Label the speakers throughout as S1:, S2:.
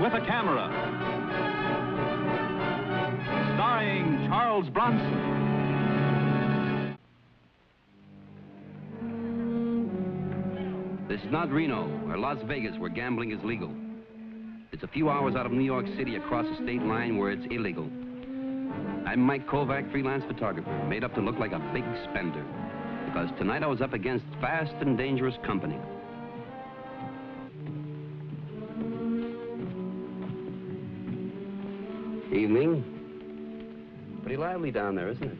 S1: with a Camera. Starring Charles Bronson.
S2: This is not Reno or Las Vegas where gambling is legal. It's a few hours out of New York City across the state line where it's illegal. I'm Mike Kovac, freelance photographer, made up to look like a big spender. Because tonight I was up against fast and dangerous company. Evening. Pretty lively down there, isn't it?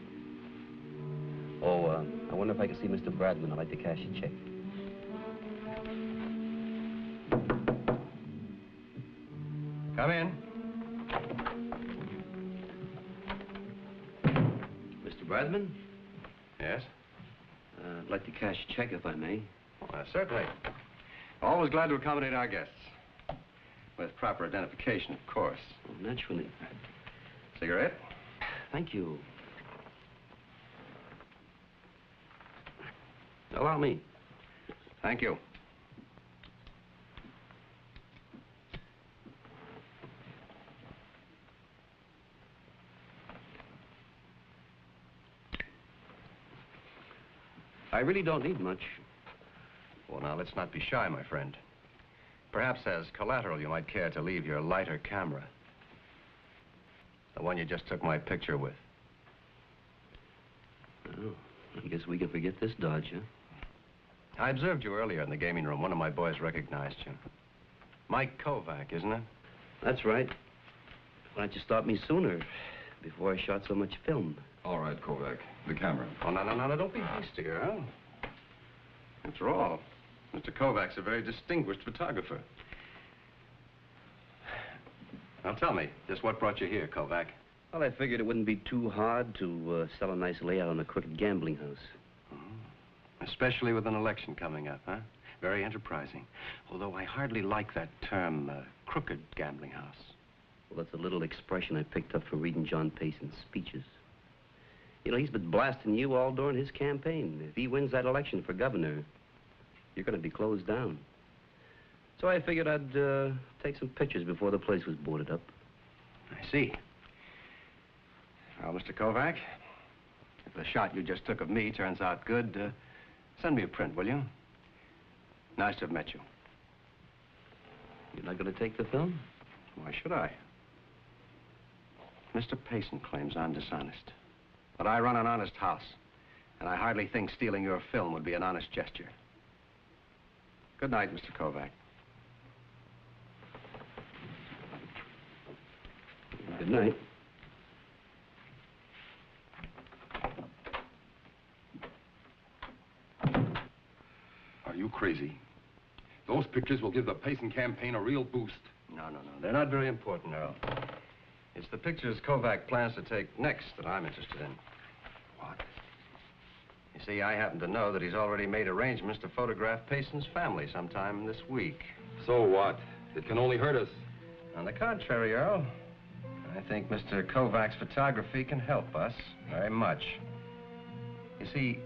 S2: Oh, I wonder if I can see Mr. Bradman. I'd like to cash a check.
S3: Come in.
S2: Mr. Bradman?
S3: Yes?
S2: I'd like to cash a check, if I may.
S3: Certainly. Always glad to accommodate our guests. With proper identification, of course.
S2: Oh, naturally.
S3: Cigarette?
S2: Thank you. Allow me.
S3: Thank you.
S2: I really don't need much.
S3: Well, now, let's not be shy, my friend. Perhaps as collateral, you might care to leave your lighter camera. The one you just took my picture with.
S2: Oh, I guess we can forget this dodge, huh?
S3: I observed you earlier in the gaming room. One of my boys recognized you. Mike Kovac, isn't it?
S2: That's right. Why don't you stop me sooner, before I shot so much film?
S4: All right, Kovac. The camera.
S3: Oh, no, don't be hasty, huh? After all, Mr. Kovac's a very distinguished photographer. Now, tell me, just what brought you here, Kovac?
S2: Well, I figured it wouldn't be too hard to sell a nice layout on a crooked gambling house.
S3: Especially with an election coming up, huh? Very enterprising. Although I hardly like that term, crooked gambling house.
S2: Well, that's a little expression I picked up from reading John Payson's speeches. You know, he's been blasting you all during his campaign. If he wins that election for governor, you're going to be closed down. So I figured I'd take some pictures before the place was boarded up.
S3: I see. Well, Mr. Kovac, if the shot you just took of me turns out good, send me a print, will you? Nice to have met you.
S2: You're not going to take the film?
S3: Why should I? Mr. Payson claims I'm dishonest. But I run an honest house, and I hardly think stealing your film would be an honest gesture. Good night, Mr. Kovac.
S2: Good night.
S4: Are you crazy? Those pictures will give the Payson campaign a real boost.
S3: No. They're not very important, Earl. It's the pictures Kovac plans to take next that I'm interested in.
S4: What?
S3: You see, I happen to know that he's already made arrangements to photograph Payson's family sometime this week.
S4: So what? It can only hurt us.
S3: On the contrary, Earl, I think Mr. Kovac's photography can help us very much. You see,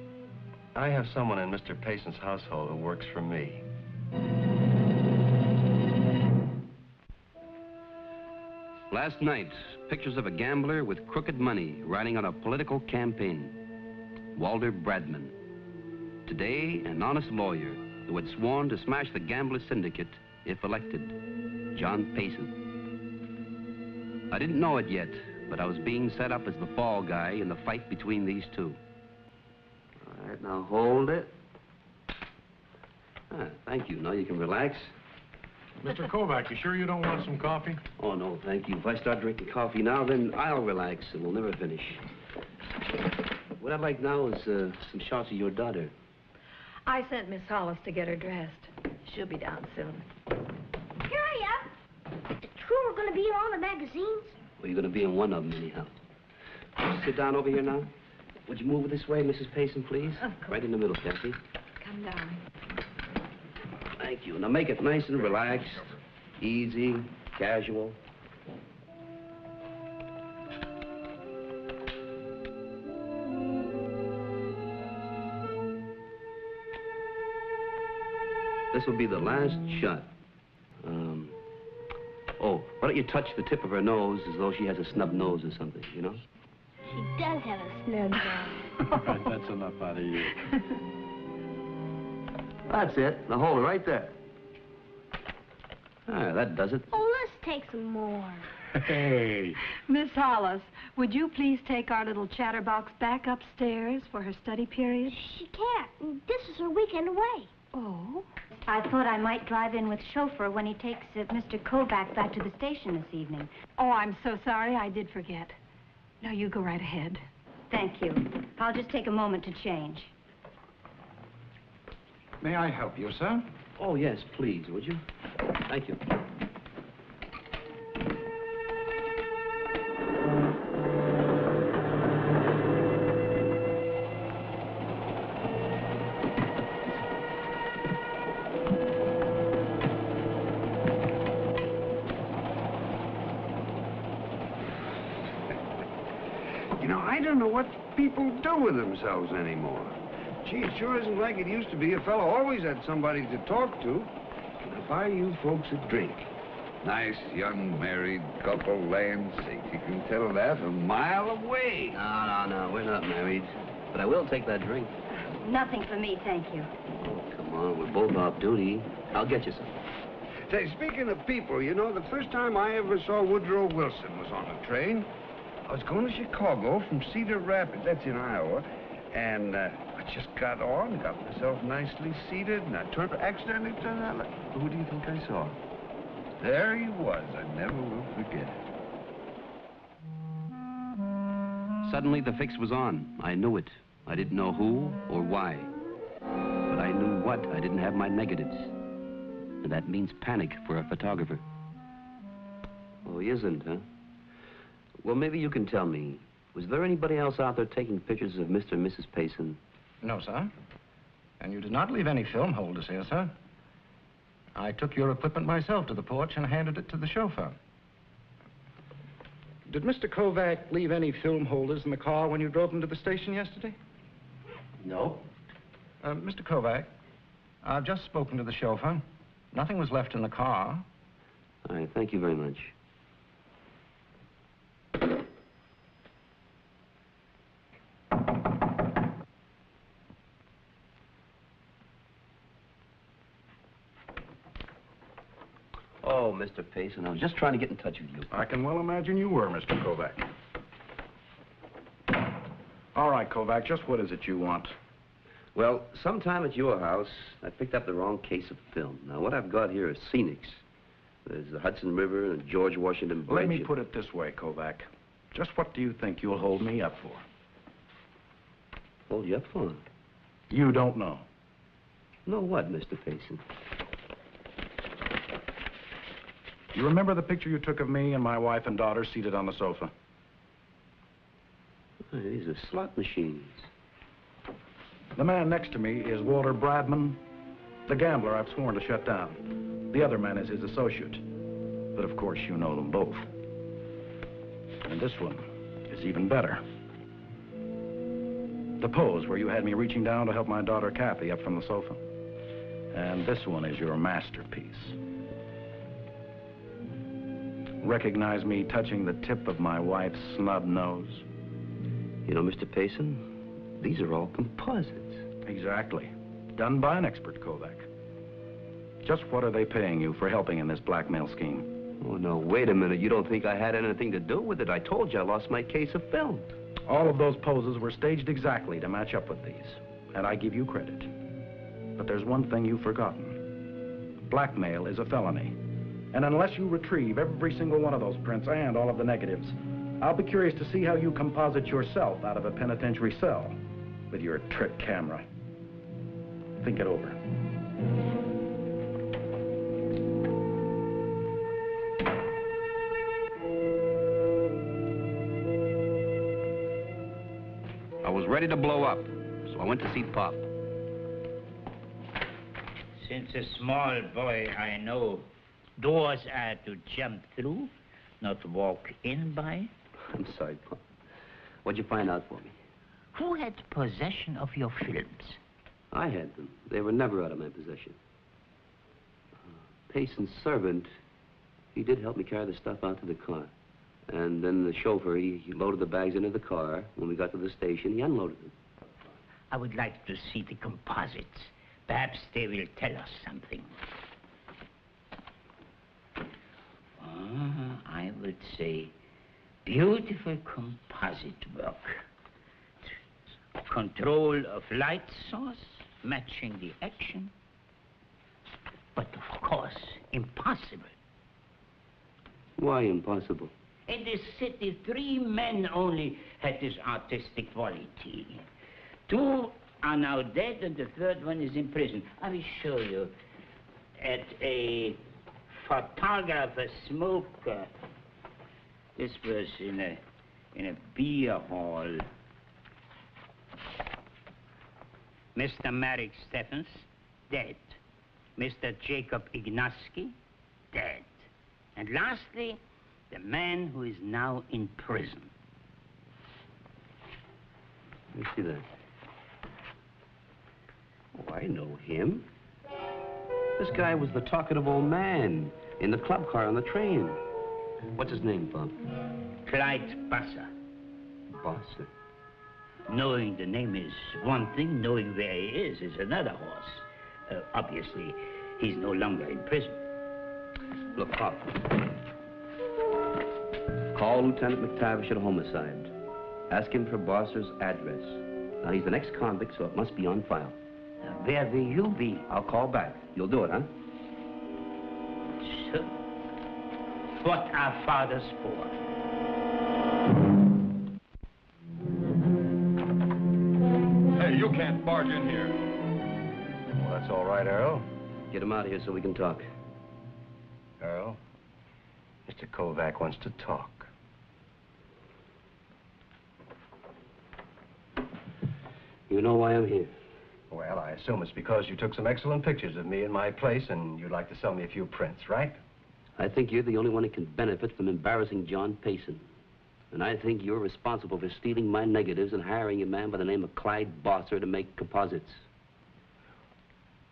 S3: I have someone in Mr. Payson's household who works for me.
S2: Last night, pictures of a gambler with crooked money riding on a political campaign. Walter Bradman. Today, an honest lawyer who had sworn to smash the gambler syndicate if elected. John Payson. I didn't know it yet, but I was being set up as the fall guy in the fight between these two. All right, now hold it. Thank you. Now you can relax.
S5: Mr. Kovac, you sure you don't want some coffee?
S2: Oh, no, thank you. If I start drinking coffee now, then I'll relax and we'll never finish. What I'd like now is some shots of your daughter.
S6: I sent Miss Hollis to get her dressed. She'll be down soon.
S7: Hurry up. Is it true we're going to be in all the magazines?
S2: Well, you're going to be in one of them anyhow. Sit down over here now. Would you move this way, Mrs. Payson, please?
S6: Of course.
S2: Right in the middle, Kathy.
S6: Come down.
S2: Thank you. Now make it nice and relaxed, easy, casual. This will be the last shot. Oh, why don't you touch the tip of her nose as though she has a snub nose or something, you know?
S7: She does have a snub nose.
S5: All right, that's enough out of you.
S2: That's it. Now hold it right there. Ah, that does it.
S7: Oh, let's take some more.
S5: Hey.
S6: Miss Hollis, would you please take our little chatterbox back upstairs for her study period?
S7: She can't. This is her weekend away.
S6: Oh?
S8: I thought I might drive in with chauffeur when he takes Mr. Kovac back to the station this evening.
S6: Oh, I'm so sorry. I did forget. No, you go right ahead.
S8: Thank you. I'll just take a moment to change.
S5: May I help you, sir?
S2: Oh, yes, please, would you? Thank you.
S9: You know, I don't know what people do with themselves anymore. Gee, it sure isn't like it used to be. A fellow always had somebody to talk to. Now, buy you folks a drink. Nice young married couple, land's sake. You can tell that a mile away.
S2: No, we're not married. But I will take that drink.
S8: Nothing for me, thank you.
S2: Oh, come on, we're both off duty. I'll get you some.
S9: Say, speaking of people, you know, the first time I ever saw Woodrow Wilson was on a train. I was going to Chicago from Cedar Rapids, that's in Iowa, and I just got on, got myself nicely seated, and I accidentally turned that. Who do you think I saw? There he was. I never will forget it.
S2: Suddenly, the fix was on. I knew it. I didn't know who or why. But I knew what. I didn't have my negatives. And that means panic for a photographer. Oh, he isn't, huh? Well, maybe you can tell me. Was there anybody else out there taking pictures of Mr. and Mrs. Payson?
S10: No, sir. And you did not leave any film holders here, sir. I took your equipment myself to the porch and handed it to the chauffeur. Did Mr. Kovac leave any film holders in the car when you drove him to the station yesterday?
S2: No.
S10: Mr. Kovac, I've just spoken to the chauffeur. Nothing was left in the car.
S2: All right, thank you very much. Oh, Mr. Payson, I was just trying to get in touch with you.
S5: I can well imagine you were, Mr. Kovac. All right, Kovac, just what is it you want?
S2: Well, sometime at your house, I picked up the wrong case of film. Now, what I've got here is scenics. There's the Hudson River and George Washington Bridge.
S5: Let me put it this way, Kovac. Just what do you think you'll hold me up for?
S2: Hold you up for?
S5: You don't know.
S2: Know what, Mr. Payson?
S5: You remember the picture you took of me and my wife and daughter seated on the sofa?
S2: Oh, these are slot machines.
S5: The man next to me is Walter Bradman, the gambler I've sworn to shut down. The other man is his associate. But of course, you know them both. And this one is even better. The pose where you had me reaching down to help my daughter Kathy up from the sofa. And this one is your masterpiece. Recognize me touching the tip of my wife's snub nose?
S2: You know, Mr. Payson, these are all composites.
S5: Exactly. Done by an expert, Kovac. Just what are they paying you for helping in this blackmail scheme?
S2: Oh, no, wait a minute. You don't think I had anything to do with it? I told you I lost my case of film.
S5: All of those poses were staged exactly to match up with these. And I give you credit. But there's one thing you've forgotten. Blackmail is a felony. And unless you retrieve every single one of those prints and all of the negatives, I'll be curious to see how you composite yourself out of a penitentiary cell with your trick camera. Think it over.
S2: I was ready to blow up, so I went to see Pop.
S11: Since a small boy, I know doors are to jump through, not walk in by.
S2: I'm sorry, Pop. What'd you find out for me?
S11: Who had possession of your films?
S2: I had them. They were never out of my possession. Payson's servant He did help me carry the stuff out to the car. And then the chauffeur, he loaded the bags into the car. When we got to the station, he unloaded them.
S11: I would like to see the composites. Perhaps they will tell us something. I would say beautiful composite work. Control of light source, matching the action. But of course, impossible.
S2: Why impossible?
S11: In this city, 3 men only had this artistic quality. 2 are now dead, and the 3rd one is in prison. I will show you. At a photographer smoker. This was in a beer hall. Mr. Marek Stephens, dead. Mr. Jacob Ignaski, dead. And lastly, the man who is now in prison.
S2: Let me see that. Oh, I know him. This guy was the talkative old man in the club car on the train. What's his name, Bob?
S11: Clyde Basser.
S2: Basser?
S11: Knowing the name is one thing, knowing where he is another horse. Obviously, he's no longer in prison.
S2: Look, Pop. Call Lieutenant McTavish at homicide. Ask him for Bosser's address. Now, he's an ex-convict, so it must be on file.
S11: Where will you be?
S2: I'll call back. You'll do it, huh?
S11: Sure. What are fathers for?
S4: Hey, you can't barge in here.
S3: Well, that's all right, Earl.
S2: Get him out of here so we can talk.
S3: Earl, Mr. Kovac wants to talk.
S2: You know why I'm here?
S3: Well, I assume it's because you took some excellent pictures of me in my place and you'd like to sell me a few prints, right?
S2: I think you're the only one who can benefit from embarrassing John Payson. And I think you're responsible for stealing my negatives and hiring a man by the name of Clyde Bosser to make composites.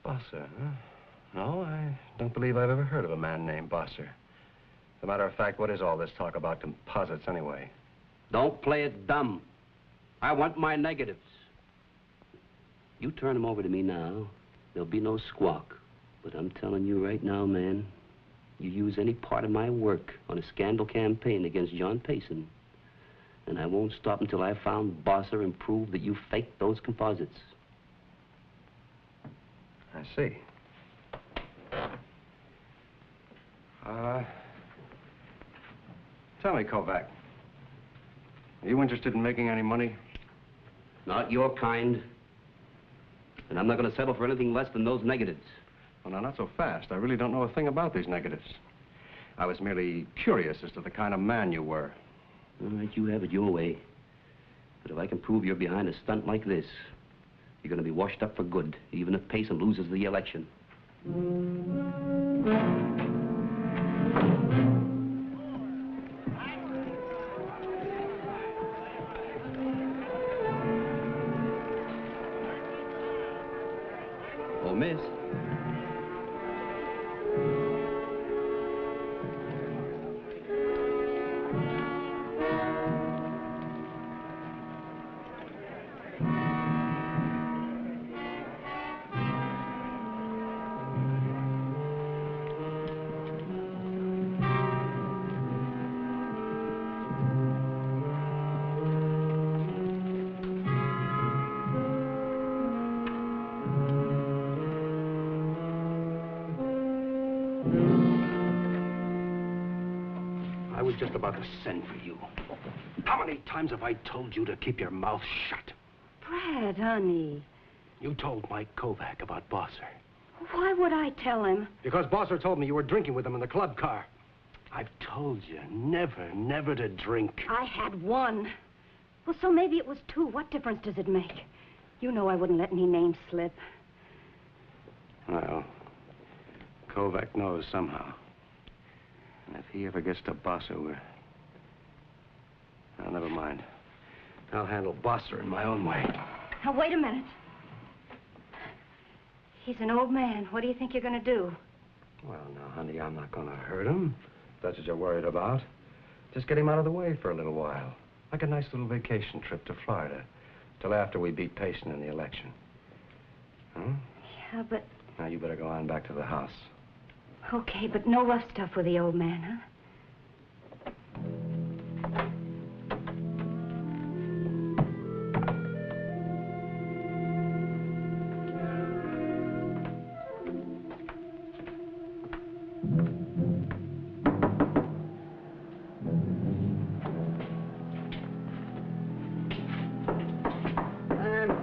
S3: Bosser, huh? No, I don't believe I've ever heard of a man named Bosser. As a matter of fact, what is all this talk about composites anyway?
S2: Don't play it dumb. I want my negatives. You turn them over to me now, there'll be no squawk. But I'm telling you right now, man, you use any part of my work on a scandal campaign against John Payson, and I won't stop until I found Bosser and proved that you faked those composites.
S3: I see. Tell me, Kovac, are you interested in making any money?
S2: Not your kind. And I'm not going to settle for anything less than those negatives.
S3: Well, now, not so fast. I really don't know a thing about these negatives. I was merely curious as to the kind of man you were.
S2: All right, you have it your way. But if I can prove you're behind a stunt like this, you're going to be washed up for good, even if Payson loses the election. Oh, miss.
S5: I was just about to send for you. How many times have I told you to keep your mouth shut?
S6: Brad, honey.
S5: You told Mike Kovac about Bosser.
S6: Why would I tell him?
S5: Because Bosser told me you were drinking with him in the club car. I've told you never to drink.
S6: I had one. Well, so maybe it was 2. What difference does it make? You know I wouldn't let any name slip.
S5: Well, Kovac knows somehow. And if he ever gets to Bosser, we're... Well, never mind. I'll handle Bosser in my own way.
S6: Now, wait a minute. He's an old man. What do you think you're going to do?
S5: Well, now, honey, I'm not going to hurt him.
S3: That's what you're worried about. Just get him out of the way for a little while. Like a nice little vacation trip to Florida. Till after we beat Payson in the election. Huh?
S6: Yeah, but...
S3: Now, you better go on back to the house.
S6: Okay, but no rough stuff with the old man, huh?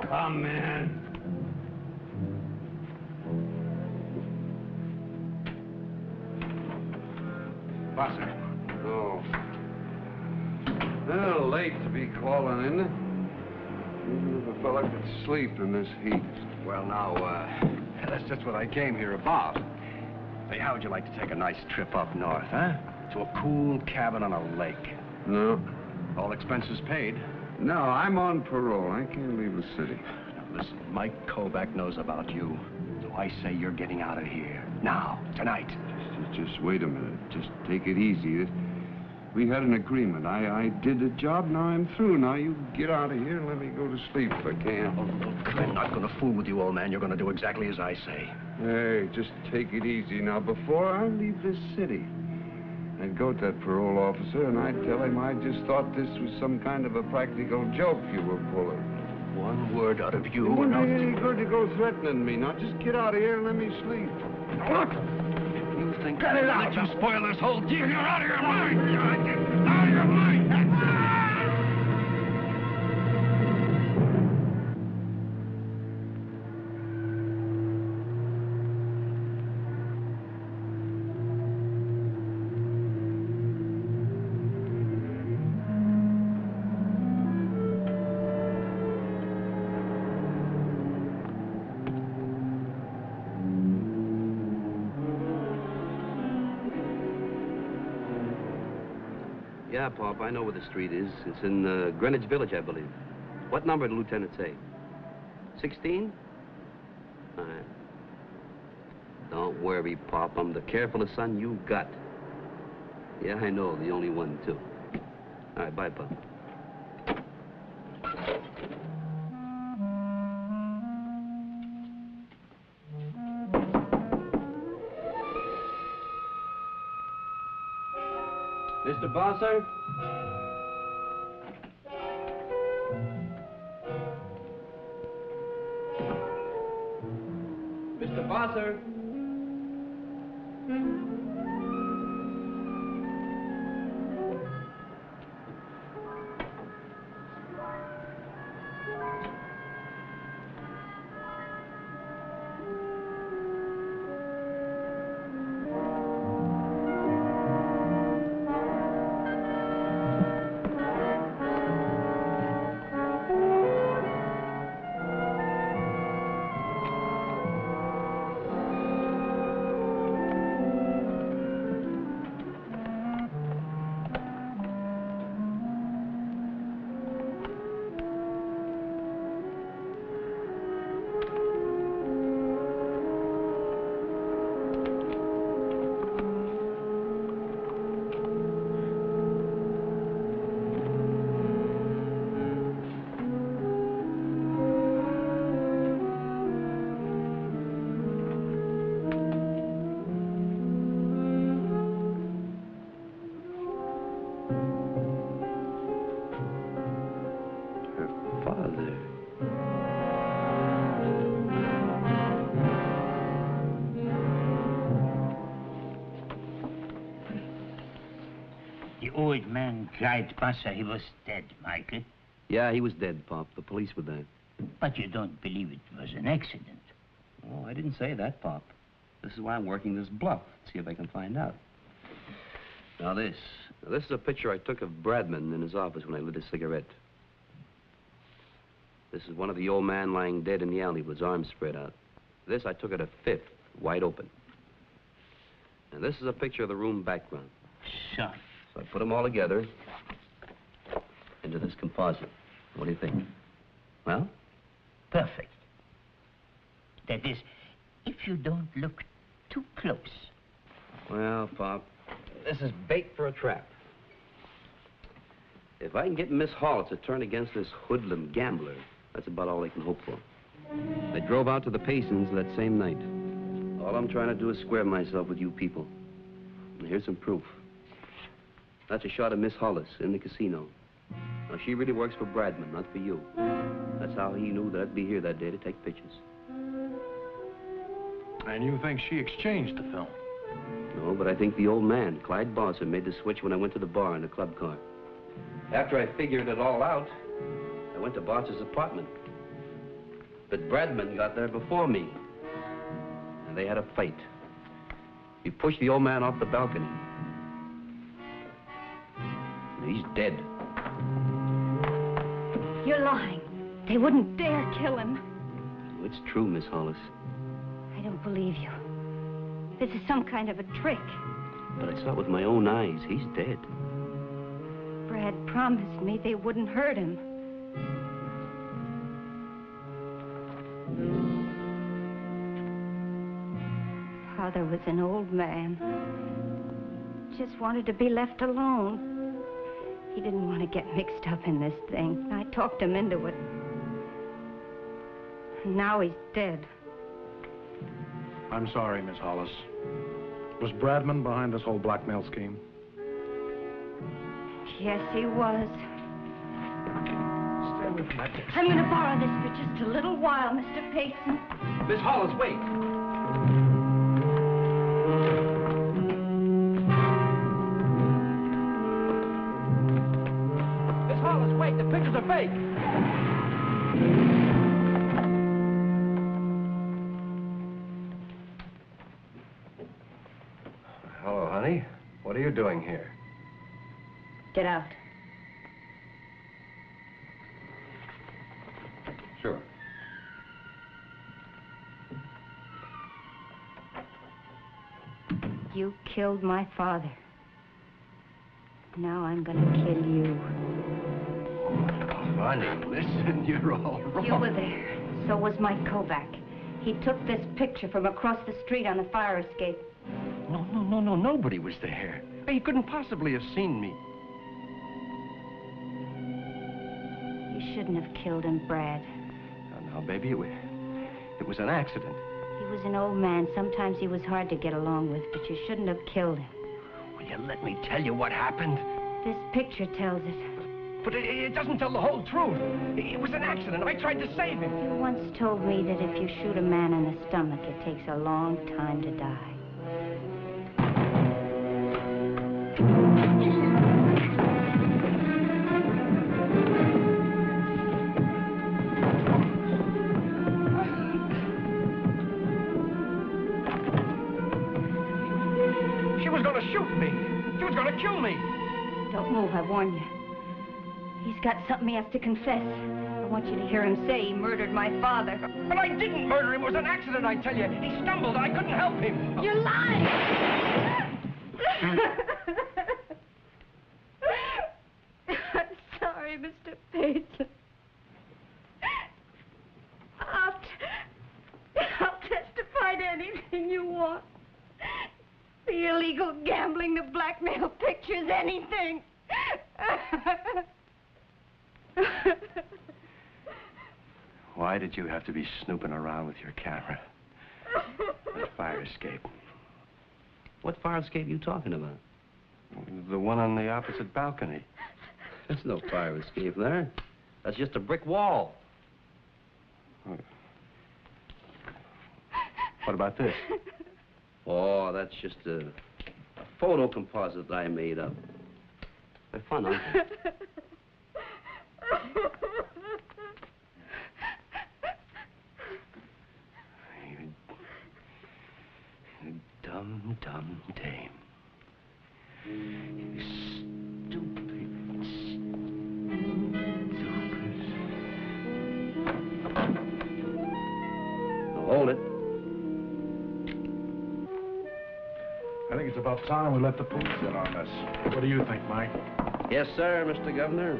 S9: Come, man.
S3: Bosser.
S9: Oh. A little late to be calling in. Even if a fella could sleep in this heat.
S3: Well, now, that's just what I came here about. Say, how would you like to take a nice trip up north, huh? To a cool cabin on a lake.
S9: No.
S3: All expenses paid.
S9: No, I'm on parole. I can't leave the city.
S3: Now, listen, Mike Kovac knows about you. So I say you're getting out of here. Now, tonight.
S9: Just wait a minute. Just take it easy. We had an agreement. I did the job. Now I'm through. Now you get out of here and let me go to sleep if I can.
S3: Oh, look, I'm not going to fool with you, old man. You're going to do exactly as I say.
S9: Hey, just take it easy. Now, before I leave this city, I'd go to that parole officer and I'd tell him I just thought this was some kind of a practical joke you were pulling.
S3: One word out of you.
S9: It wouldn't be any good to go threatening me. Now, just get out of here and let me sleep.
S3: Look! You think
S9: Cut it out!
S3: Let you spoil this whole deal? You're out of your mind! Out of your mind!
S2: Yeah, Pop, I know where the street is. It's in Greenwich Village, I believe. What number did the lieutenant say? 16? All right. Don't worry, Pop. I'm the carefulest son you've got. Yeah, I know. The only one, too. All right, bye, Pop. Mr. Bosser? Mr. Bosser?
S11: The old man cried, Pasa, he was dead, Michael.
S2: Yeah, he was dead, Pop. The police were there.
S11: But you don't believe it was an accident.
S2: Oh, I didn't say that, Pop. This is why I'm working this bluff. See if I can find out. Now, this is a picture I took of Bradman in his office when I lit a cigarette. This is one of the old man lying dead in the alley with his arms spread out. This I took at a fifth, wide open. And this is a picture of the room background.
S11: So
S2: I put them all together into this composite. What do you think? Well?
S11: perfect. That is, if you don't look too close.
S2: Well, Pop, This is bait for a trap. If I can get Miss Hollis to turn against this hoodlum gambler, that's about all they can hope for. They drove out to the Paysons that same night. All I'm trying to do is square myself with you people. And here's some proof. That's a shot of Miss Hollis in the casino. Now, she really works for Bradman, not for you. That's how he knew that I'd be here that day to take pictures.
S5: And you think she exchanged the film?
S2: No, but I think the old man, Clyde Bosser, made the switch when I went to the bar in the club car. After I figured it all out, I went to Bosser's apartment. But Bradman got there before me. And they had a fight. He pushed the old man off the balcony. He's dead.
S6: You're lying. They wouldn't dare kill him.
S2: It's true, Miss Hollis.
S6: I don't believe you. This is some kind of a trick.
S2: But I saw it with my own eyes. He's dead.
S6: Brad promised me they wouldn't hurt him. Father was an old man. Just wanted to be left alone. He didn't want to get mixed up in this thing. I talked him into it. And now he's dead.
S5: I'm sorry, Miss Hollis. Was Bradman behind this whole blackmail scheme?
S6: Yes, he was.
S5: Stay away from that desk.
S6: I'm going to borrow this for just a little while, Mr. Payson.
S2: Miss Hollis, wait. Miss Hollis, wait. The pictures are fake.
S3: Hello, honey. What are you doing here?
S6: Get out.
S3: Sure.
S6: You killed my father. Now I'm going to kill you.
S3: Honey, listen, you're all wrong.
S6: You were there. So was Mike Kovac. He took this picture from across the street on the fire escape.
S3: No, nobody was there. He couldn't possibly have seen me.
S6: You shouldn't have killed him, Brad.
S3: No, baby, it was an accident.
S6: He was an old man. Sometimes he was hard to get along with, but you shouldn't have killed him.
S3: Will you let me tell you what happened?
S6: This picture tells it.
S3: But it doesn't tell the whole truth. It was an accident. I tried to save him.
S6: You once told me that if you shoot a man in the stomach, it takes a long time to die.
S3: She was going to shoot me. She was going to kill me.
S6: Don't move, I warn you. He's got something he has to confess. I want you to hear him say he murdered my father.
S3: But I didn't murder him. It was an accident, I tell you. He stumbled. I couldn't help him.
S6: You're lying! I'm sorry, Mr. Payson. I'll testify to anything you want. The illegal gambling, the blackmail pictures, anything.
S3: Why did you have to be snooping around with your camera? The fire escape.
S2: What fire escape are you talking about?
S3: The one on the opposite balcony.
S2: There's no fire escape there. That's just a brick wall.
S3: What about this?
S2: Oh, that's just a photo composite I made up. They're fun, aren't they?
S3: You dumb dame. You stupid.
S2: Now hold it.
S5: I think it's about time we let the police in on this. What do you think, Mike?
S2: Yes, sir, Mr. Governor.